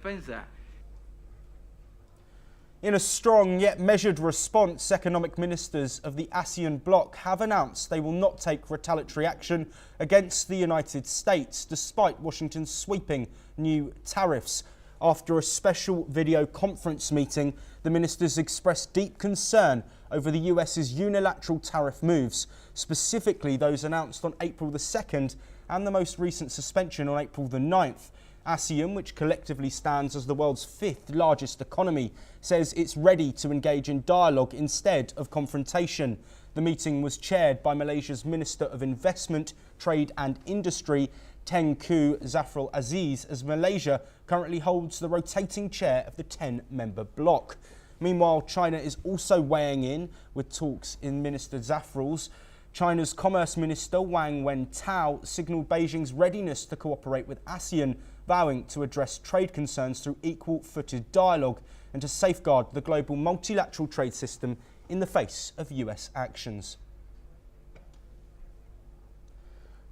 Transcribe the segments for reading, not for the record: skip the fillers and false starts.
Pensar. In a strong yet measured response, economic ministers of the ASEAN bloc have announced they will not take retaliatory action against the United States, despite Washington's sweeping new tariffs. After a special video conference meeting, the ministers expressed deep concern over the US's unilateral tariff moves, specifically those announced on April the 2nd and the most recent suspension on April the 9th. ASEAN, which collectively stands as the world's fifth largest economy, says it's ready to engage in dialogue instead of confrontation. The meeting was chaired by Malaysia's Minister of Investment, Trade and Industry, Tengku Zafrul Aziz, as Malaysia currently holds the rotating chair of the 10-member bloc. Meanwhile, China is also weighing in with talks in Minister Zafrul's. China's Commerce Minister Wang Wentao signalled Beijing's readiness to cooperate with ASEAN, vowing to address trade concerns through equal-footed dialogue and to safeguard the global multilateral trade system in the face of US actions.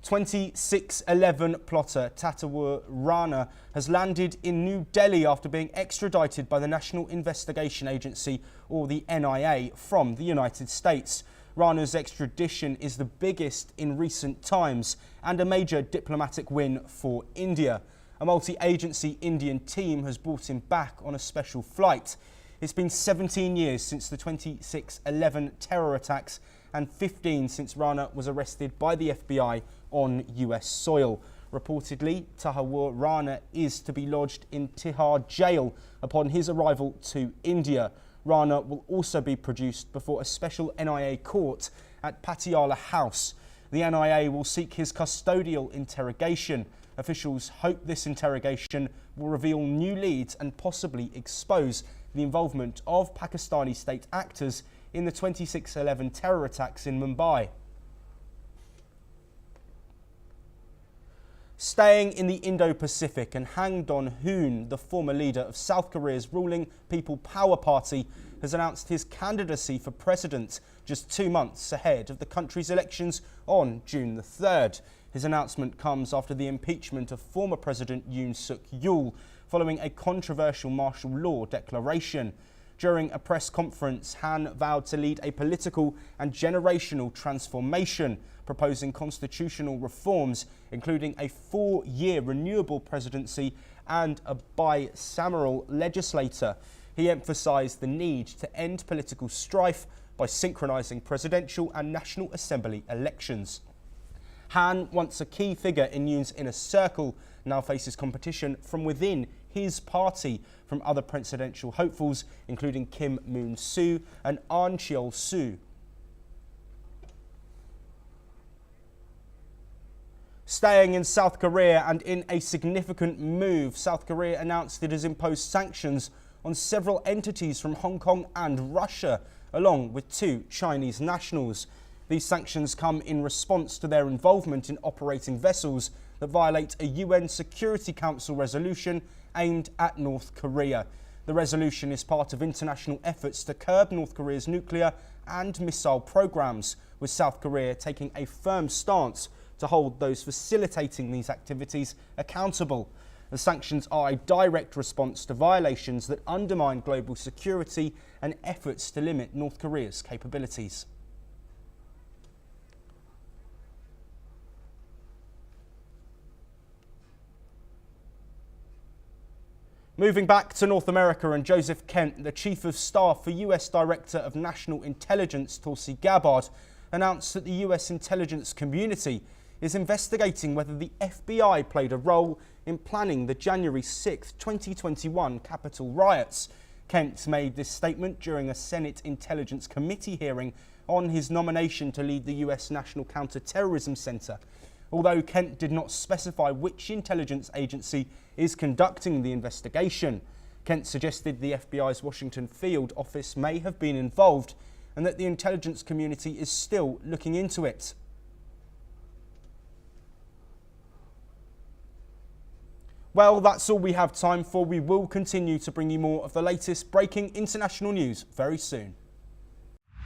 2611 plotter Tatawur Rana has landed in New Delhi after being extradited by the National Investigation Agency, or the NIA, from the United States. Rana's extradition is the biggest in recent times and a major diplomatic win for India. A multi-agency Indian team has brought him back on a special flight. It's been 17 years since the 2611 terror attacks and 15 since Rana was arrested by the FBI on US soil. Reportedly, Tatawur Rana is to be lodged in Tihar jail upon his arrival to India. Rana will also be produced before a special NIA court at Patiala House. The NIA will seek his custodial interrogation. Officials hope this interrogation will reveal new leads and possibly expose the involvement of Pakistani state actors in the 2611 terror attacks in Mumbai. Staying in the Indo-Pacific, and Han Dong-hoon, the former leader of South Korea's ruling People Power Party, has announced his candidacy for president just 2 months ahead of the country's elections on June the 3rd. His announcement comes after the impeachment of former President Yoon Suk-yeol following a controversial martial law declaration. During a press conference, Han vowed to lead a political and generational transformation, proposing constitutional reforms, including a 4-year renewable presidency and a bicameral legislature. He emphasised the need to end political strife by synchronising presidential and National Assembly elections. Han, once a key figure in Yoon's inner circle, now faces competition from within his party from other presidential hopefuls, including Kim Moon-soo and Ahn Cheol-soo. Staying in South Korea, and in a significant move, South Korea announced it has imposed sanctions on several entities from Hong Kong and Russia, along with 2 Chinese nationals. These sanctions come in response to their involvement in operating vessels that violate a UN Security Council resolution aimed at North Korea. The resolution is part of international efforts to curb North Korea's nuclear and missile programs, with South Korea taking a firm stance to hold those facilitating these activities accountable. The sanctions are a direct response to violations that undermine global security and efforts to limit North Korea's capabilities. Moving back to North America, and Joseph Kent, the Chief of Staff for US Director of National Intelligence Tulsi Gabbard, announced that the US intelligence community is investigating whether the FBI played a role in planning the January 6, 2021 Capitol riots. Kent made this statement during a Senate Intelligence Committee hearing on his nomination to lead the US National Counterterrorism Center. Although Kent did not specify which intelligence agency is conducting the investigation, Kent suggested the FBI's Washington field office may have been involved and that the intelligence community is still looking into it. Well, that's all we have time for. We will continue to bring you more of the latest breaking international news very soon.